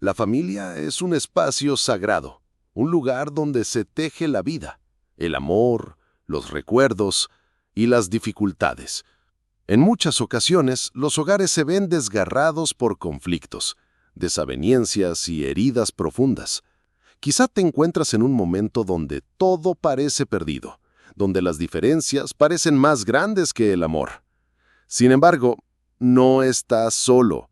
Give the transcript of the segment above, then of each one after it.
La familia es un espacio sagrado, un lugar donde se teje la vida, el amor, los recuerdos y las dificultades. En muchas ocasiones, los hogares se ven desgarrados por conflictos, desavenencias y heridas profundas. Quizá te encuentras en un momento donde todo parece perdido, donde las diferencias parecen más grandes que el amor. Sin embargo, no estás solo.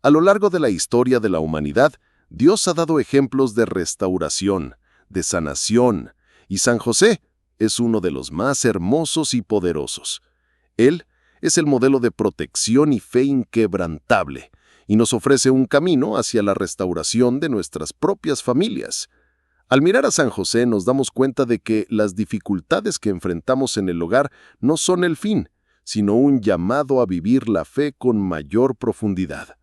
A lo largo de la historia de la humanidad, Dios ha dado ejemplos de restauración, de sanación, y San José es uno de los más hermosos y poderosos. Él es el modelo de protección y fe inquebrantable, y nos ofrece un camino hacia la restauración de nuestras propias familias. Al mirar a San José nos damos cuenta de que las dificultades que enfrentamos en el hogar no son el fin, sino un llamado a vivir la fe con mayor profundidad.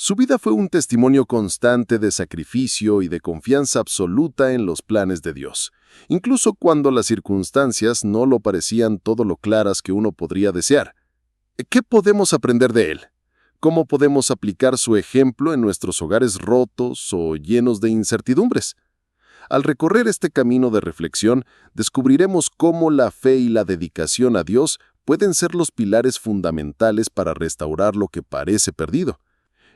Su vida fue un testimonio constante de sacrificio y de confianza absoluta en los planes de Dios, incluso cuando las circunstancias no lo parecían todo lo claras que uno podría desear. ¿Qué podemos aprender de él? ¿Cómo podemos aplicar su ejemplo en nuestros hogares rotos o llenos de incertidumbres? Al recorrer este camino de reflexión, descubriremos cómo la fe y la dedicación a Dios pueden ser los pilares fundamentales para restaurar lo que parece perdido.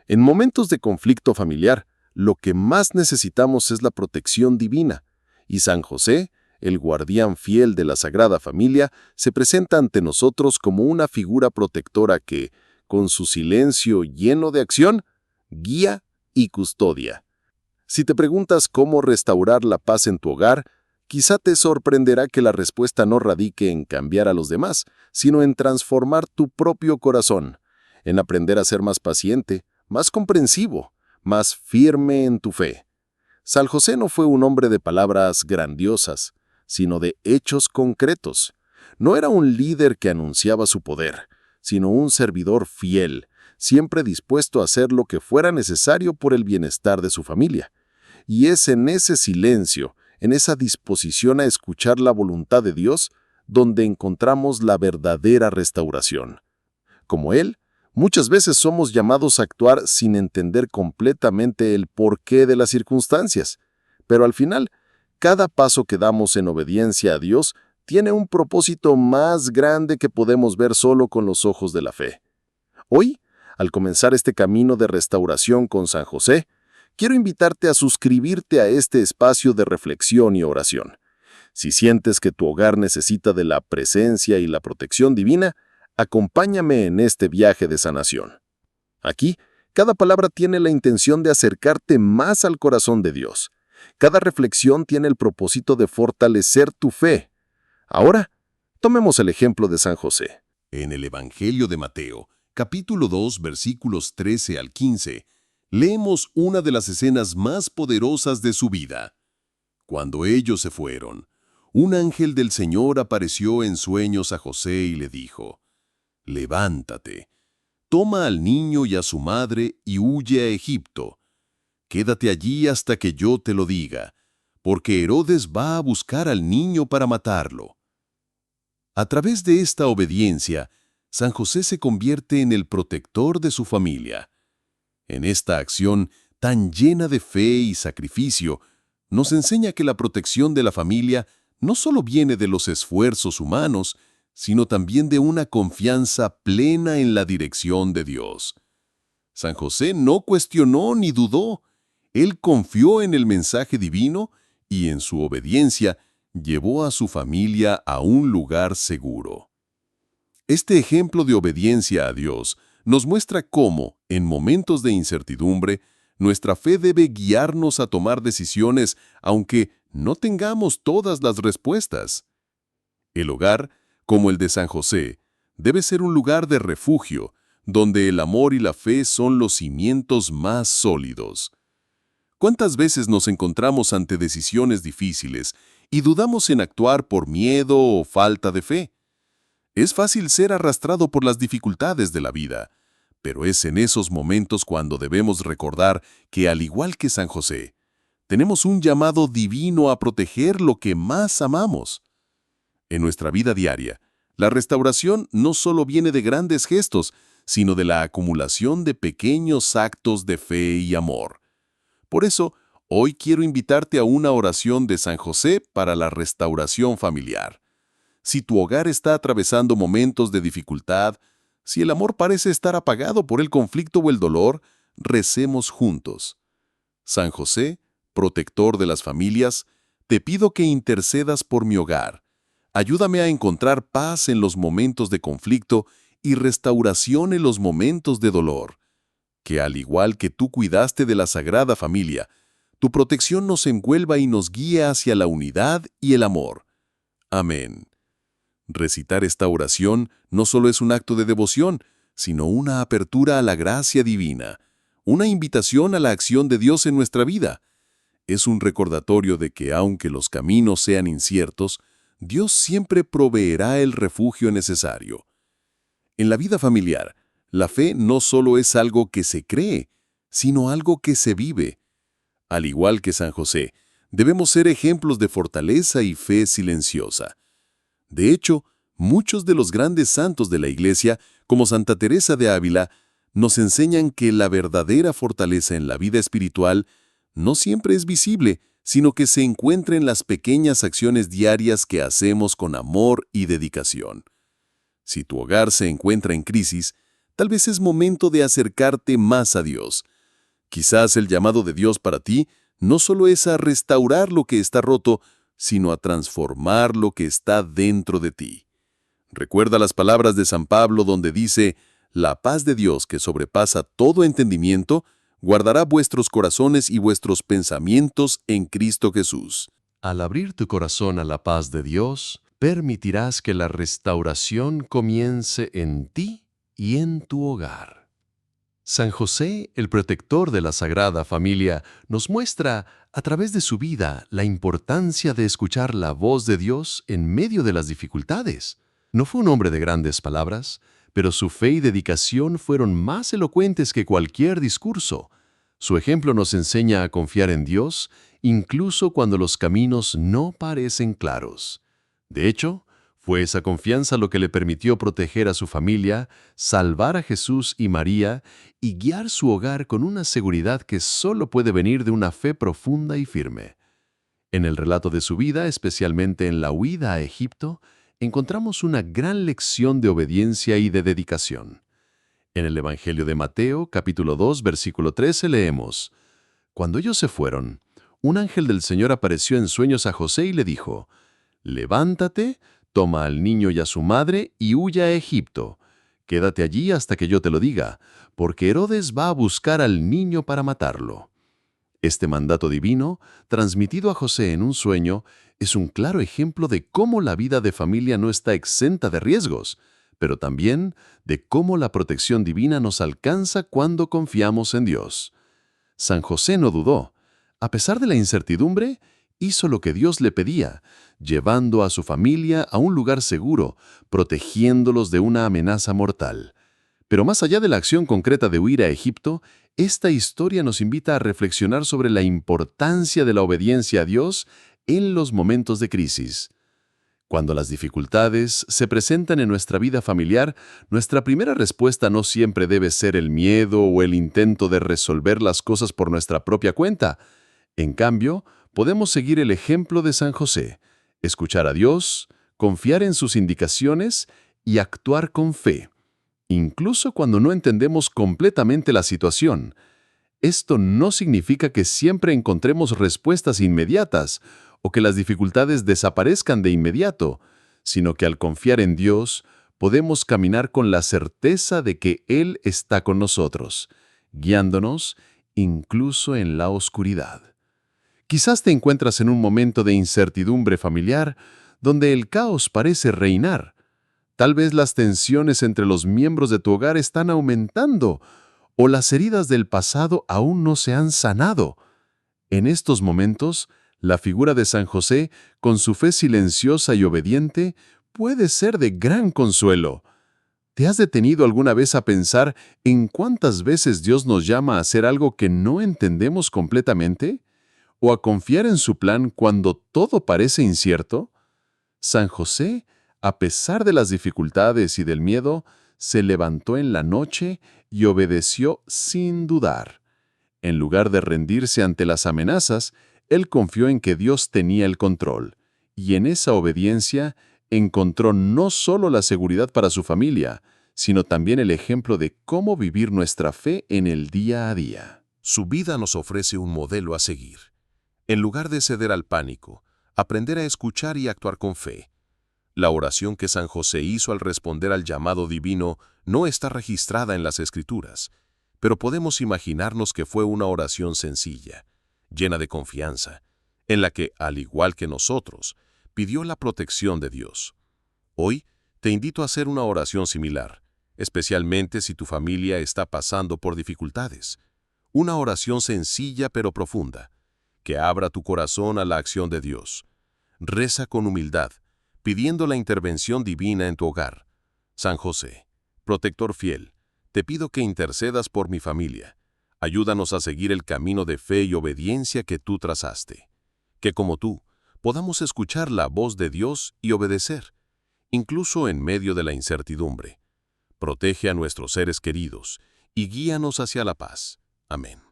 En momentos de conflicto familiar, lo que más necesitamos es la protección divina, y San José, el guardián fiel de la Sagrada Familia, se presenta ante nosotros como una figura protectora que, con su silencio lleno de acción, guía y custodia. Si te preguntas cómo restaurar la paz en tu hogar, quizá te sorprenderá que la respuesta no radique en cambiar a los demás, sino en transformar tu propio corazón, en aprender a ser más paciente, más comprensivo, más firme en tu fe. San José no fue un hombre de palabras grandiosas, sino de hechos concretos. No era un líder que anunciaba su poder, sino un servidor fiel, siempre dispuesto a hacer lo que fuera necesario por el bienestar de su familia. Y es en ese silencio, en esa disposición a escuchar la voluntad de Dios, donde encontramos la verdadera restauración. Como Él, muchas veces somos llamados a actuar sin entender completamente el porqué de las circunstancias, pero al final, cada paso que damos en obediencia a Dios tiene un propósito más grande que podemos ver solo con los ojos de la fe. Hoy, al comenzar este camino de restauración con San José, quiero invitarte a suscribirte a este espacio de reflexión y oración. Si sientes que tu hogar necesita de la presencia y la protección divina, acompáñame en este viaje de sanación. Aquí, cada palabra tiene la intención de acercarte más al corazón de Dios. Cada reflexión tiene el propósito de fortalecer tu fe. Ahora, tomemos el ejemplo de San José. En el Evangelio de Mateo, capítulo 2, versículos 13 al 15, leemos una de las escenas más poderosas de su vida. Cuando ellos se fueron, un ángel del Señor apareció en sueños a José y le dijo: «Levántate, toma al niño y a su madre y huye a Egipto. Quédate allí hasta que yo te lo diga, porque Herodes va a buscar al niño para matarlo». A través de esta obediencia, San José se convierte en el protector de su familia. En esta acción tan llena de fe y sacrificio, nos enseña que la protección de la familia no solo viene de los esfuerzos humanos, sino también de una confianza plena en la dirección de Dios. San José no cuestionó ni dudó. Él confió en el mensaje divino y en su obediencia llevó a su familia a un lugar seguro. Este ejemplo de obediencia a Dios nos muestra cómo, en momentos de incertidumbre, nuestra fe debe guiarnos a tomar decisiones aunque no tengamos todas las respuestas. El hogar, como el de San José, debe ser un lugar de refugio, donde el amor y la fe son los cimientos más sólidos. ¿Cuántas veces nos encontramos ante decisiones difíciles y dudamos en actuar por miedo o falta de fe? Es fácil ser arrastrado por las dificultades de la vida, pero es en esos momentos cuando debemos recordar que, al igual que San José, tenemos un llamado divino a proteger lo que más amamos. En nuestra vida diaria, la restauración no solo viene de grandes gestos, sino de la acumulación de pequeños actos de fe y amor. Por eso, hoy quiero invitarte a una oración de San José para la restauración familiar. Si tu hogar está atravesando momentos de dificultad, si el amor parece estar apagado por el conflicto o el dolor, recemos juntos. San José, protector de las familias, te pido que intercedas por mi hogar. Ayúdame a encontrar paz en los momentos de conflicto y restauración en los momentos de dolor. Que al igual que tú cuidaste de la Sagrada Familia, tu protección nos envuelva y nos guíe hacia la unidad y el amor. Amén. Recitar esta oración no solo es un acto de devoción, sino una apertura a la gracia divina, una invitación a la acción de Dios en nuestra vida. Es un recordatorio de que aunque los caminos sean inciertos, Dios siempre proveerá el refugio necesario. En la vida familiar, la fe no solo es algo que se cree, sino algo que se vive. Al igual que San José, debemos ser ejemplos de fortaleza y fe silenciosa. De hecho, muchos de los grandes santos de la Iglesia, como Santa Teresa de Ávila, nos enseñan que la verdadera fortaleza en la vida espiritual no siempre es visible, sino que se encuentra en las pequeñas acciones diarias que hacemos con amor y dedicación. Si tu hogar se encuentra en crisis, tal vez es momento de acercarte más a Dios. Quizás el llamado de Dios para ti no solo es a restaurar lo que está roto, sino a transformar lo que está dentro de ti. Recuerda las palabras de San Pablo donde dice: «La paz de Dios que sobrepasa todo entendimiento, guardará vuestros corazones y vuestros pensamientos en Cristo Jesús». Al abrir tu corazón a la paz de Dios, permitirás que la restauración comience en ti y en tu hogar. San José, el protector de la Sagrada Familia, nos muestra a través de su vida la importancia de escuchar la voz de Dios en medio de las dificultades. No fue un hombre de grandes palabras, pero su fe y dedicación fueron más elocuentes que cualquier discurso. Su ejemplo nos enseña a confiar en Dios, incluso cuando los caminos no parecen claros. De hecho, fue esa confianza lo que le permitió proteger a su familia, salvar a Jesús y María y guiar su hogar con una seguridad que solo puede venir de una fe profunda y firme. En el relato de su vida, especialmente en la huida a Egipto, encontramos una gran lección de obediencia y de dedicación. En el Evangelio de Mateo, capítulo 2, versículo 13, leemos: «Cuando ellos se fueron, un ángel del Señor apareció en sueños a José y le dijo: «Levántate, toma al niño y a su madre y huye a Egipto. Quédate allí hasta que yo te lo diga, porque Herodes va a buscar al niño para matarlo». Este mandato divino, transmitido a José en un sueño, es un claro ejemplo de cómo la vida de familia no está exenta de riesgos, pero también de cómo la protección divina nos alcanza cuando confiamos en Dios. San José no dudó. A pesar de la incertidumbre, hizo lo que Dios le pedía, llevando a su familia a un lugar seguro, protegiéndolos de una amenaza mortal. Pero más allá de la acción concreta de huir a Egipto, esta historia nos invita a reflexionar sobre la importancia de la obediencia a Dios en los momentos de crisis. Cuando las dificultades se presentan en nuestra vida familiar, nuestra primera respuesta no siempre debe ser el miedo o el intento de resolver las cosas por nuestra propia cuenta. En cambio, podemos seguir el ejemplo de San José, escuchar a Dios, confiar en sus indicaciones y actuar con fe, incluso cuando no entendemos completamente la situación. Esto no significa que siempre encontremos respuestas inmediatas o que las dificultades desaparezcan de inmediato, sino que al confiar en Dios podemos caminar con la certeza de que Él está con nosotros, guiándonos incluso en la oscuridad. Quizás te encuentras en un momento de incertidumbre familiar donde el caos parece reinar. Tal vez las tensiones entre los miembros de tu hogar están aumentando o las heridas del pasado aún no se han sanado. En estos momentos, la figura de San José, con su fe silenciosa y obediente, puede ser de gran consuelo. ¿Te has detenido alguna vez a pensar en cuántas veces Dios nos llama a hacer algo que no entendemos completamente? ¿O a confiar en su plan cuando todo parece incierto? San José, a pesar de las dificultades y del miedo, se levantó en la noche y obedeció sin dudar. En lugar de rendirse ante las amenazas, él confió en que Dios tenía el control, y en esa obediencia encontró no solo la seguridad para su familia, sino también el ejemplo de cómo vivir nuestra fe en el día a día. Su vida nos ofrece un modelo a seguir. En lugar de ceder al pánico, aprender a escuchar y actuar con fe. La oración que San José hizo al responder al llamado divino no está registrada en las Escrituras, pero podemos imaginarnos que fue una oración sencilla, llena de confianza, en la que, al igual que nosotros, pidió la protección de Dios. Hoy te invito a hacer una oración similar, especialmente si tu familia está pasando por dificultades. Una oración sencilla pero profunda, que abra tu corazón a la acción de Dios. Reza con humildad, pidiendo la intervención divina en tu hogar. San José, protector fiel, te pido que intercedas por mi familia. Ayúdanos a seguir el camino de fe y obediencia que tú trazaste. Que como tú, podamos escuchar la voz de Dios y obedecer, incluso en medio de la incertidumbre. Protege a nuestros seres queridos y guíanos hacia la paz. Amén.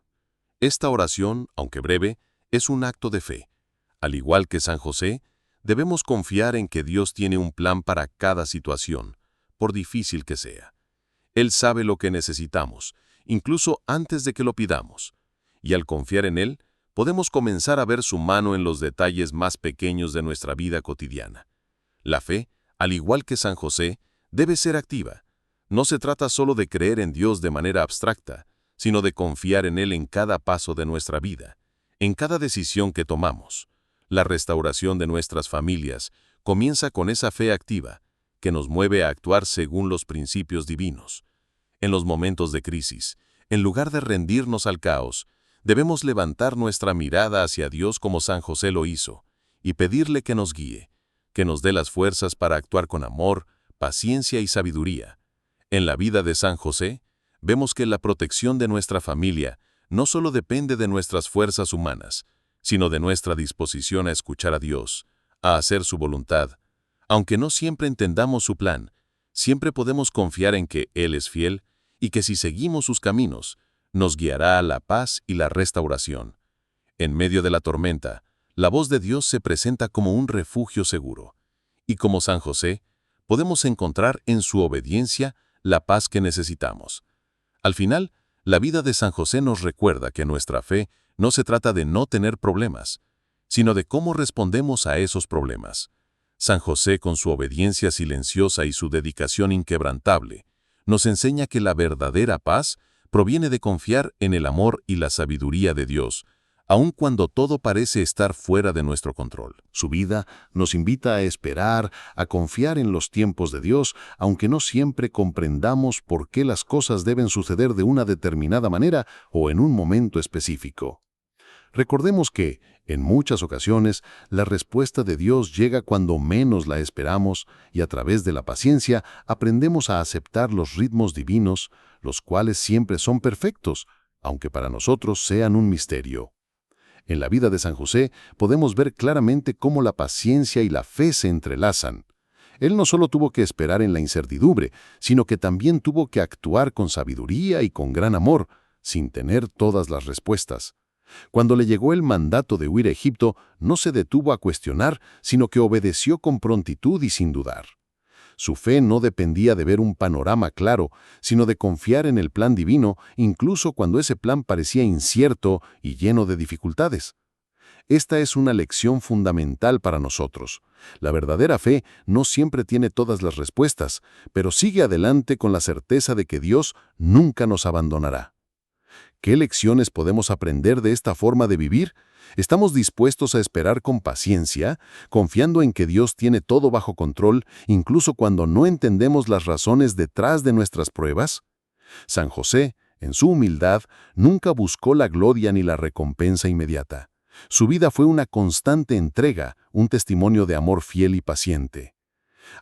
Esta oración, aunque breve, es un acto de fe. Al igual que San José, debemos confiar en que Dios tiene un plan para cada situación, por difícil que sea. Él sabe lo que necesitamos, incluso antes de que lo pidamos. Y al confiar en Él, podemos comenzar a ver su mano en los detalles más pequeños de nuestra vida cotidiana. La fe, al igual que San José, debe ser activa. No se trata solo de creer en Dios de manera abstracta, sino de confiar en Él en cada paso de nuestra vida, en cada decisión que tomamos. La restauración de nuestras familias comienza con esa fe activa, que nos mueve a actuar según los principios divinos. En los momentos de crisis, en lugar de rendirnos al caos, debemos levantar nuestra mirada hacia Dios como San José lo hizo, y pedirle que nos guíe, que nos dé las fuerzas para actuar con amor, paciencia y sabiduría. En la vida de San José, vemos que la protección de nuestra familia no solo depende de nuestras fuerzas humanas, sino de nuestra disposición a escuchar a Dios, a hacer su voluntad. Aunque no siempre entendamos su plan, siempre podemos confiar en que Él es fiel y que si seguimos sus caminos, nos guiará a la paz y la restauración. En medio de la tormenta, la voz de Dios se presenta como un refugio seguro. Y como San José, podemos encontrar en su obediencia la paz que necesitamos. Al final, la vida de San José nos recuerda que nuestra fe no se trata de no tener problemas, sino de cómo respondemos a esos problemas. San José, con su obediencia silenciosa y su dedicación inquebrantable, nos enseña que la verdadera paz proviene de confiar en el amor y la sabiduría de Dios, aun cuando todo parece estar fuera de nuestro control. Su vida nos invita a esperar, a confiar en los tiempos de Dios, aunque no siempre comprendamos por qué las cosas deben suceder de una determinada manera o en un momento específico. Recordemos que, en muchas ocasiones, la respuesta de Dios llega cuando menos la esperamos y a través de la paciencia aprendemos a aceptar los ritmos divinos, los cuales siempre son perfectos, aunque para nosotros sean un misterio. En la vida de San José podemos ver claramente cómo la paciencia y la fe se entrelazan. Él no solo tuvo que esperar en la incertidumbre, sino que también tuvo que actuar con sabiduría y con gran amor, sin tener todas las respuestas. Cuando le llegó el mandato de huir a Egipto, no se detuvo a cuestionar, sino que obedeció con prontitud y sin dudar. Su fe no dependía de ver un panorama claro, sino de confiar en el plan divino, incluso cuando ese plan parecía incierto y lleno de dificultades. Esta es una lección fundamental para nosotros. La verdadera fe no siempre tiene todas las respuestas, pero sigue adelante con la certeza de que Dios nunca nos abandonará. ¿Qué lecciones podemos aprender de esta forma de vivir? ¿Estamos dispuestos a esperar con paciencia, confiando en que Dios tiene todo bajo control, incluso cuando no entendemos las razones detrás de nuestras pruebas? San José, en su humildad, nunca buscó la gloria ni la recompensa inmediata. Su vida fue una constante entrega, un testimonio de amor fiel y paciente.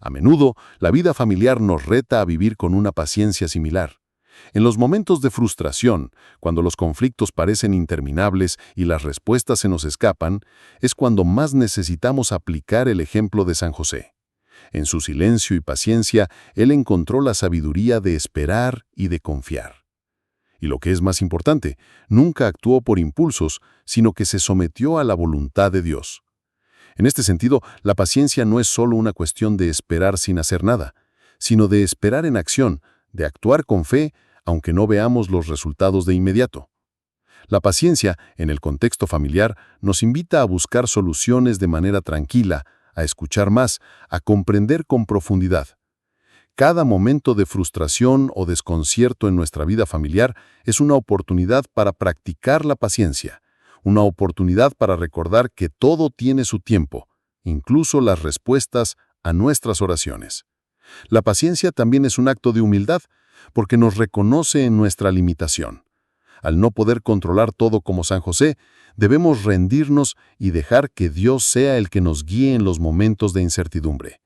A menudo, la vida familiar nos reta a vivir con una paciencia similar. En los momentos de frustración, cuando los conflictos parecen interminables y las respuestas se nos escapan, es cuando más necesitamos aplicar el ejemplo de San José. En su silencio y paciencia, él encontró la sabiduría de esperar y de confiar. Y lo que es más importante, nunca actuó por impulsos, sino que se sometió a la voluntad de Dios. En este sentido, la paciencia no es solo una cuestión de esperar sin hacer nada, sino de esperar en acción, de actuar con fe, aunque no veamos los resultados de inmediato. La paciencia, en el contexto familiar, nos invita a buscar soluciones de manera tranquila, a escuchar más, a comprender con profundidad. Cada momento de frustración o desconcierto en nuestra vida familiar es una oportunidad para practicar la paciencia, una oportunidad para recordar que todo tiene su tiempo, incluso las respuestas a nuestras oraciones. La paciencia también es un acto de humildad, porque nos reconoce en nuestra limitación. Al no poder controlar todo como San José, debemos rendirnos y dejar que Dios sea el que nos guíe en los momentos de incertidumbre.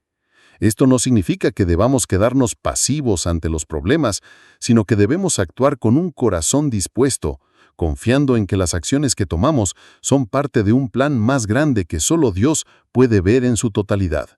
Esto no significa que debamos quedarnos pasivos ante los problemas, sino que debemos actuar con un corazón dispuesto, confiando en que las acciones que tomamos son parte de un plan más grande que solo Dios puede ver en su totalidad.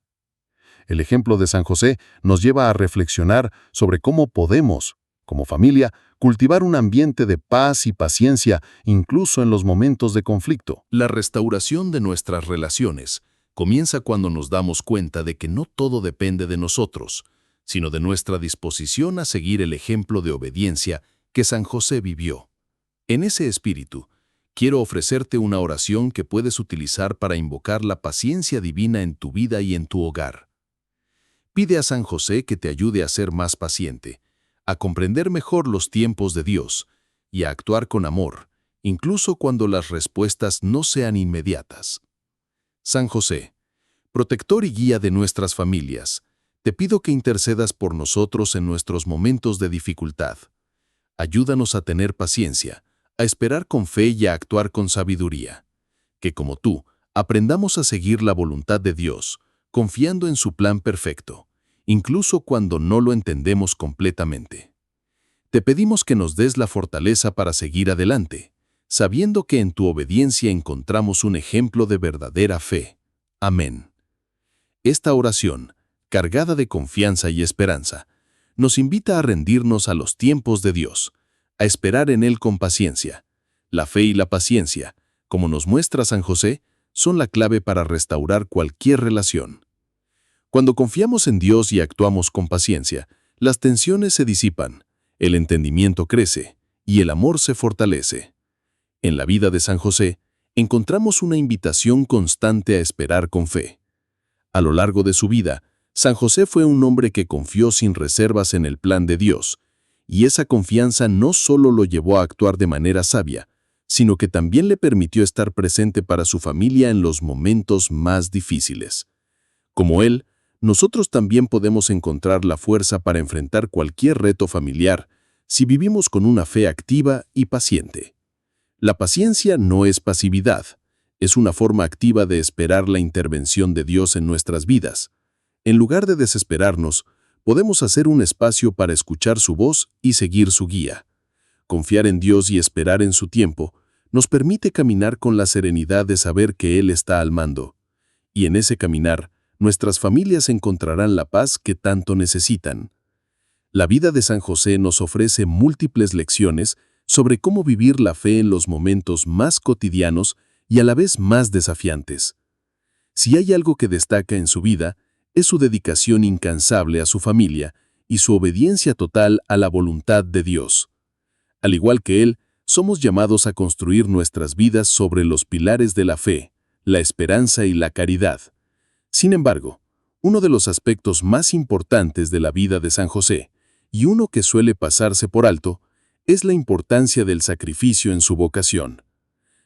El ejemplo de San José nos lleva a reflexionar sobre cómo podemos, como familia, cultivar un ambiente de paz y paciencia incluso en los momentos de conflicto. La restauración de nuestras relaciones comienza cuando nos damos cuenta de que no todo depende de nosotros, sino de nuestra disposición a seguir el ejemplo de obediencia que San José vivió. En ese espíritu, quiero ofrecerte una oración que puedes utilizar para invocar la paciencia divina en tu vida y en tu hogar. Pide a San José que te ayude a ser más paciente, a comprender mejor los tiempos de Dios y a actuar con amor, incluso cuando las respuestas no sean inmediatas. San José, protector y guía de nuestras familias, te pido que intercedas por nosotros en nuestros momentos de dificultad. Ayúdanos a tener paciencia, a esperar con fe y a actuar con sabiduría. Que como tú, aprendamos a seguir la voluntad de Dios, confiando en su plan perfecto, incluso cuando no lo entendemos completamente. Te pedimos que nos des la fortaleza para seguir adelante, sabiendo que en tu obediencia encontramos un ejemplo de verdadera fe. Amén. Esta oración, cargada de confianza y esperanza, nos invita a rendirnos a los tiempos de Dios, a esperar en Él con paciencia. La fe y la paciencia, como nos muestra San José, son la clave para restaurar cualquier relación. Cuando confiamos en Dios y actuamos con paciencia, las tensiones se disipan, el entendimiento crece y el amor se fortalece. En la vida de San José, encontramos una invitación constante a esperar con fe. A lo largo de su vida, San José fue un hombre que confió sin reservas en el plan de Dios, y esa confianza no solo lo llevó a actuar de manera sabia, sino que también le permitió estar presente para su familia en los momentos más difíciles. Como él, nosotros también podemos encontrar la fuerza para enfrentar cualquier reto familiar si vivimos con una fe activa y paciente. La paciencia no es pasividad, es una forma activa de esperar la intervención de Dios en nuestras vidas. En lugar de desesperarnos, podemos hacer un espacio para escuchar su voz y seguir su guía. Confiar en Dios y esperar en su tiempo nos permite caminar con la serenidad de saber que Él está al mando. Y en ese caminar, nuestras familias encontrarán la paz que tanto necesitan. La vida de San José nos ofrece múltiples lecciones sobre cómo vivir la fe en los momentos más cotidianos y a la vez más desafiantes. Si hay algo que destaca en su vida, es su dedicación incansable a su familia y su obediencia total a la voluntad de Dios. Al igual que él, somos llamados a construir nuestras vidas sobre los pilares de la fe, la esperanza y la caridad. Sin embargo, uno de los aspectos más importantes de la vida de San José, y uno que suele pasarse por alto, es la importancia del sacrificio en su vocación.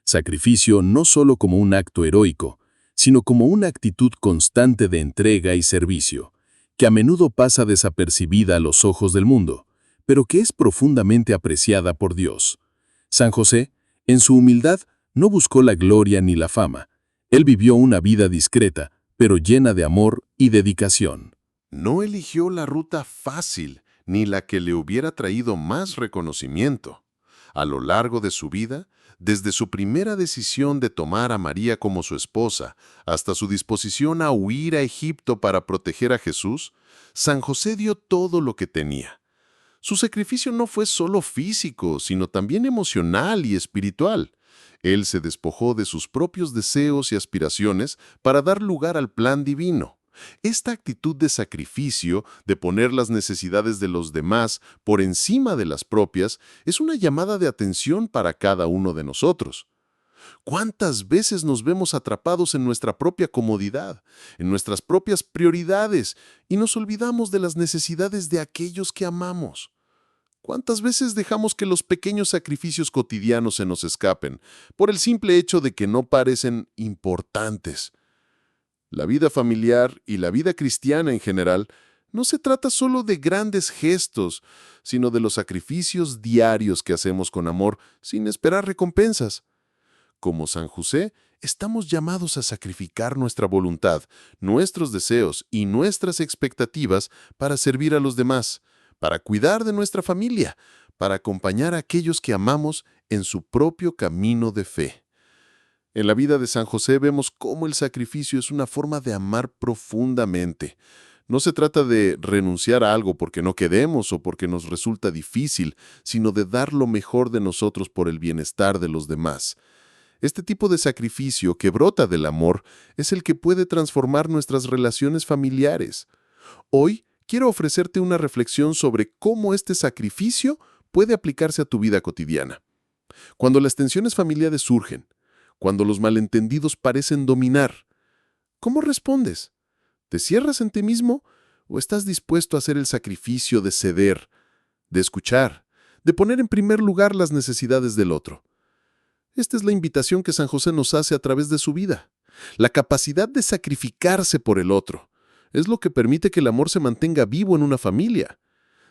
Sacrificio no solo como un acto heroico, sino como una actitud constante de entrega y servicio, que a menudo pasa desapercibida a los ojos del mundo, pero que es profundamente apreciada por Dios. San José, en su humildad, no buscó la gloria ni la fama. Él vivió una vida discreta, pero llena de amor y dedicación. No eligió la ruta fácil, ni la que le hubiera traído más reconocimiento. A lo largo de su vida, desde su primera decisión de tomar a María como su esposa hasta su disposición a huir a Egipto para proteger a Jesús, San José dio todo lo que tenía. Su sacrificio no fue solo físico, sino también emocional y espiritual. Él se despojó de sus propios deseos y aspiraciones para dar lugar al plan divino. Esta actitud de sacrificio, de poner las necesidades de los demás por encima de las propias, es una llamada de atención para cada uno de nosotros. ¿Cuántas veces nos vemos atrapados en nuestra propia comodidad, en nuestras propias prioridades, y nos olvidamos de las necesidades de aquellos que amamos? ¿Cuántas veces dejamos que los pequeños sacrificios cotidianos se nos escapen por el simple hecho de que no parecen importantes? La vida familiar y la vida cristiana en general no se trata solo de grandes gestos, sino de los sacrificios diarios que hacemos con amor sin esperar recompensas. Como San José, estamos llamados a sacrificar nuestra voluntad, nuestros deseos y nuestras expectativas para servir a los demás, para cuidar de nuestra familia, para acompañar a aquellos que amamos en su propio camino de fe. En la vida de San José vemos cómo el sacrificio es una forma de amar profundamente. No se trata de renunciar a algo porque no queremos o porque nos resulta difícil, sino de dar lo mejor de nosotros por el bienestar de los demás. Este tipo de sacrificio que brota del amor es el que puede transformar nuestras relaciones familiares. Hoy quiero ofrecerte una reflexión sobre cómo este sacrificio puede aplicarse a tu vida cotidiana. Cuando las tensiones familiares surgen, cuando los malentendidos parecen dominar, ¿cómo respondes? ¿Te cierras en ti mismo o estás dispuesto a hacer el sacrificio de ceder, de escuchar, de poner en primer lugar las necesidades del otro? Esta es la invitación que San José nos hace a través de su vida. La capacidad de sacrificarse por el otro es lo que permite que el amor se mantenga vivo en una familia.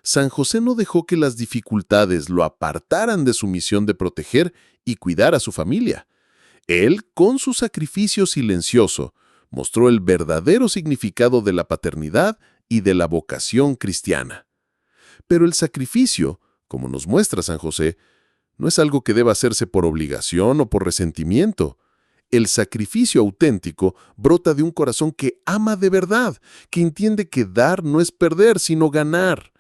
San José no dejó que las dificultades lo apartaran de su misión de proteger y cuidar a su familia. Él, con su sacrificio silencioso, mostró el verdadero significado de la paternidad y de la vocación cristiana. Pero el sacrificio, como nos muestra San José, no es algo que deba hacerse por obligación o por resentimiento. El sacrificio auténtico brota de un corazón que ama de verdad, que entiende que dar no es perder, sino ganar.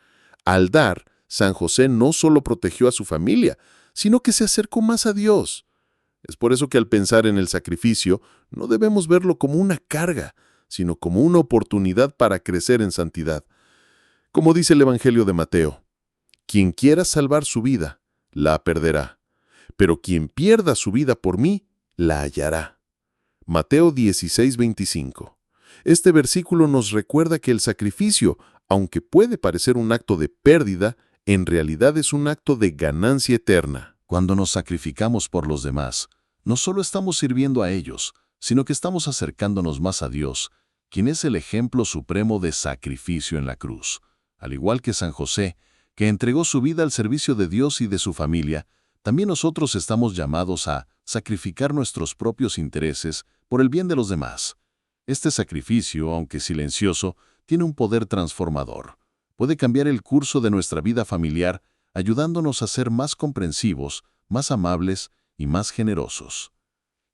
Al dar, San José no solo protegió a su familia, sino que se acercó más a Dios. Es por eso que al pensar en el sacrificio, no debemos verlo como una carga, sino como una oportunidad para crecer en santidad. Como dice el Evangelio de Mateo, quien quiera salvar su vida, la perderá, pero quien pierda su vida por mí, la hallará. Mateo 16:25. Este versículo nos recuerda que el sacrificio, aunque puede parecer un acto de pérdida, en realidad es un acto de ganancia eterna. Cuando nos sacrificamos por los demás, no solo estamos sirviendo a ellos, sino que estamos acercándonos más a Dios, quien es el ejemplo supremo de sacrificio en la cruz. Al igual que San José, que entregó su vida al servicio de Dios y de su familia, también nosotros estamos llamados a sacrificar nuestros propios intereses por el bien de los demás. Este sacrificio, aunque silencioso, tiene un poder transformador. Puede cambiar el curso de nuestra vida familiar, ayudándonos a ser más comprensivos, más amables y más generosos.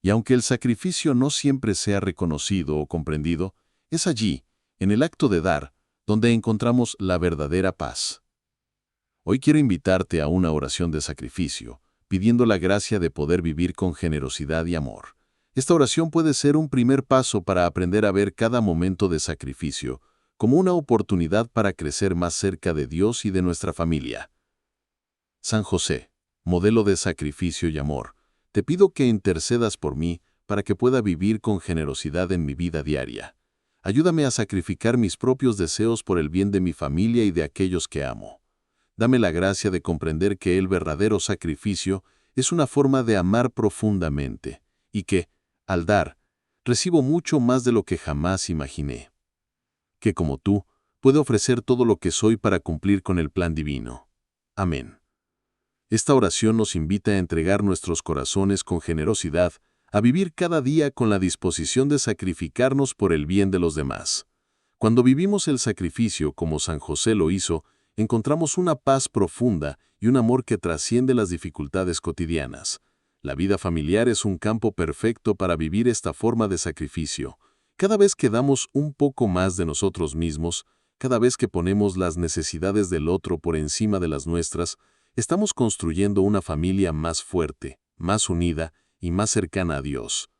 Y aunque el sacrificio no siempre sea reconocido o comprendido, es allí, en el acto de dar, donde encontramos la verdadera paz. Hoy quiero invitarte a una oración de sacrificio, pidiendo la gracia de poder vivir con generosidad y amor. Esta oración puede ser un primer paso para aprender a ver cada momento de sacrificio como una oportunidad para crecer más cerca de Dios y de nuestra familia. San José, modelo de sacrificio y amor, te pido que intercedas por mí para que pueda vivir con generosidad en mi vida diaria. Ayúdame a sacrificar mis propios deseos por el bien de mi familia y de aquellos que amo. Dame la gracia de comprender que el verdadero sacrificio es una forma de amar profundamente y que, al dar, recibo mucho más de lo que jamás imaginé. Que como tú, puedo ofrecer todo lo que soy para cumplir con el plan divino. Amén. Esta oración nos invita a entregar nuestros corazones con generosidad, a vivir cada día con la disposición de sacrificarnos por el bien de los demás. Cuando vivimos el sacrificio como San José lo hizo, encontramos una paz profunda y un amor que trasciende las dificultades cotidianas. La vida familiar es un campo perfecto para vivir esta forma de sacrificio. Cada vez que damos un poco más de nosotros mismos, Cada vez que ponemos las necesidades del otro por encima de las nuestras, estamos construyendo una familia más fuerte, más unida y más cercana a Dios.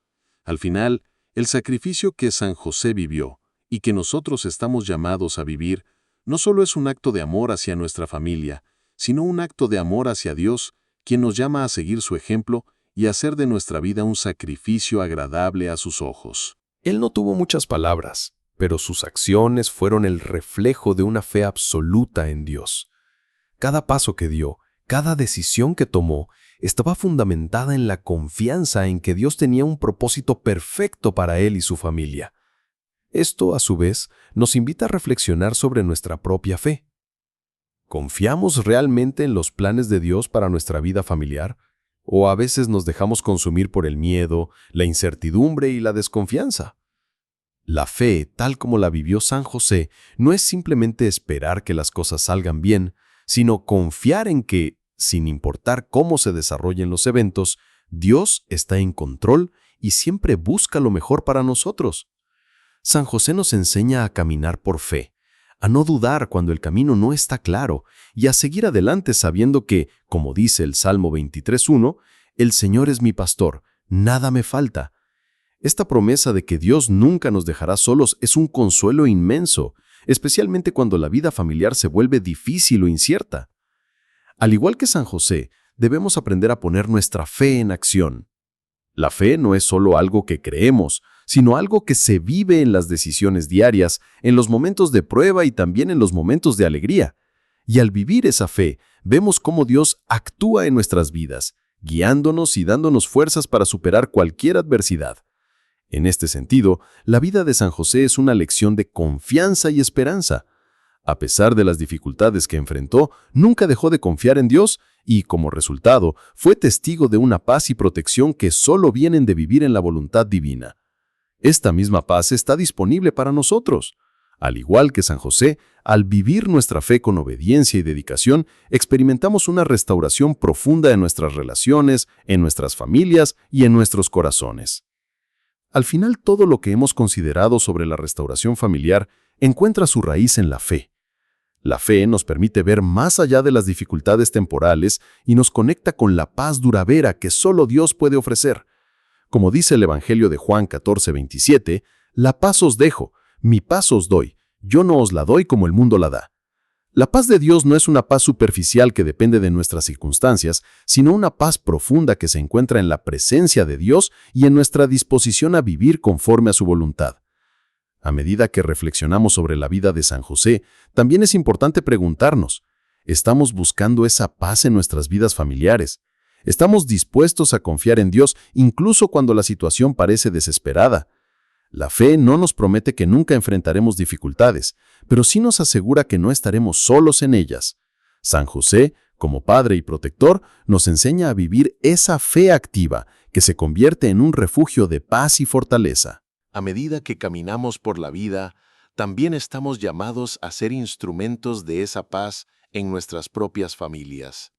Al final, el sacrificio que San José vivió y que nosotros estamos llamados a vivir no solo es un acto de amor hacia nuestra familia, sino un acto de amor hacia Dios, quien nos llama a seguir su ejemplo y hacer de nuestra vida un sacrificio agradable a sus ojos. Él no tuvo muchas palabras, pero sus acciones fueron el reflejo de una fe absoluta en Dios. Cada paso que dio, cada decisión que tomó, estaba fundamentada en la confianza en que Dios tenía un propósito perfecto para él y su familia. Esto, a su vez, nos invita a reflexionar sobre nuestra propia fe. ¿Confiamos realmente en los planes de Dios para nuestra vida familiar? ¿O a veces nos dejamos consumir por el miedo, la incertidumbre y la desconfianza? La fe, tal como la vivió San José, no es simplemente esperar que las cosas salgan bien, sino confiar en que, sin importar cómo se desarrollen los eventos, Dios está en control y siempre busca lo mejor para nosotros. San José nos enseña a caminar por fe, a no dudar cuando el camino no está claro y a seguir adelante sabiendo que, como dice el Salmo 23:1, «El Señor es mi pastor, nada me falta». Esta promesa de que Dios nunca nos dejará solos es un consuelo inmenso, especialmente cuando la vida familiar se vuelve difícil o incierta. Al igual que San José, debemos aprender a poner nuestra fe en acción. La fe no es solo algo que creemos, sino algo que se vive en las decisiones diarias, en los momentos de prueba y también en los momentos de alegría. Y al vivir esa fe, vemos cómo Dios actúa en nuestras vidas, guiándonos y dándonos fuerzas para superar cualquier adversidad. En este sentido, la vida de San José es una lección de confianza y esperanza. A pesar de las dificultades que enfrentó, nunca dejó de confiar en Dios y, como resultado, fue testigo de una paz y protección que solo vienen de vivir en la voluntad divina. Esta misma paz está disponible para nosotros. Al igual que San José, al vivir nuestra fe con obediencia y dedicación, experimentamos una restauración profunda en nuestras relaciones, en nuestras familias y en nuestros corazones. Al final, todo lo que hemos considerado sobre la restauración familiar encuentra su raíz en la fe. La fe nos permite ver más allá de las dificultades temporales y nos conecta con la paz duradera que solo Dios puede ofrecer. Como dice el Evangelio de Juan 14:27, «La paz os dejo, mi paz os doy, yo no os la doy como el mundo la da». La paz de Dios no es una paz superficial que depende de nuestras circunstancias, sino una paz profunda que se encuentra en la presencia de Dios y en nuestra disposición a vivir conforme a su voluntad. A medida que reflexionamos sobre la vida de San José, también es importante preguntarnos, ¿estamos buscando esa paz en nuestras vidas familiares? ¿Estamos dispuestos a confiar en Dios incluso cuando la situación parece desesperada? La fe no nos promete que nunca enfrentaremos dificultades, pero sí nos asegura que no estaremos solos en ellas. San José, como padre y protector, nos enseña a vivir esa fe activa que se convierte en un refugio de paz y fortaleza. A medida que caminamos por la vida, también estamos llamados a ser instrumentos de esa paz en nuestras propias familias,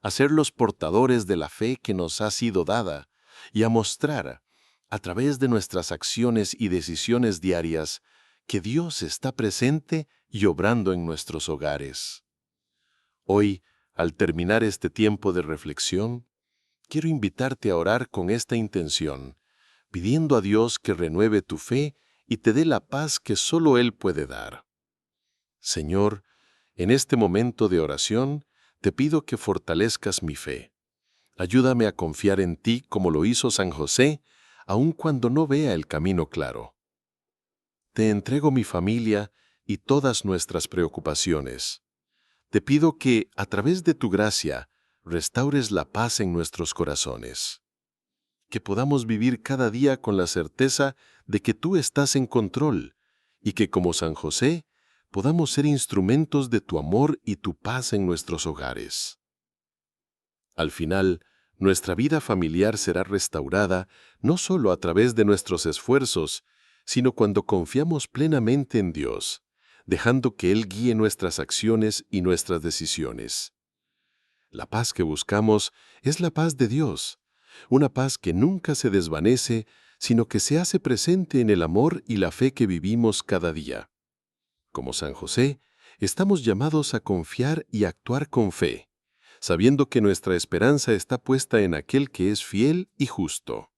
a ser los portadores de la fe que nos ha sido dada y a mostrar, a través de nuestras acciones y decisiones diarias, que Dios está presente y obrando en nuestros hogares. Hoy, al terminar este tiempo de reflexión, quiero invitarte a orar con esta intención, pidiendo a Dios que renueve tu fe y te dé la paz que solo Él puede dar. Señor, en este momento de oración, te pido que fortalezcas mi fe. Ayúdame a confiar en ti como lo hizo San José, aun cuando no vea el camino claro. Te entrego mi familia y todas nuestras preocupaciones. Te pido que, a través de tu gracia, restaures la paz en nuestros corazones. Que podamos vivir cada día con la certeza de que tú estás en control y que, como San José, podamos ser instrumentos de tu amor y tu paz en nuestros hogares. Al final, nuestra vida familiar será restaurada no solo a través de nuestros esfuerzos, sino cuando confiamos plenamente en Dios, dejando que Él guíe nuestras acciones y nuestras decisiones. La paz que buscamos es la paz de Dios, una paz que nunca se desvanece, sino que se hace presente en el amor y la fe que vivimos cada día. Como San José, estamos llamados a confiar y actuar con fe, sabiendo que nuestra esperanza está puesta en aquel que es fiel y justo.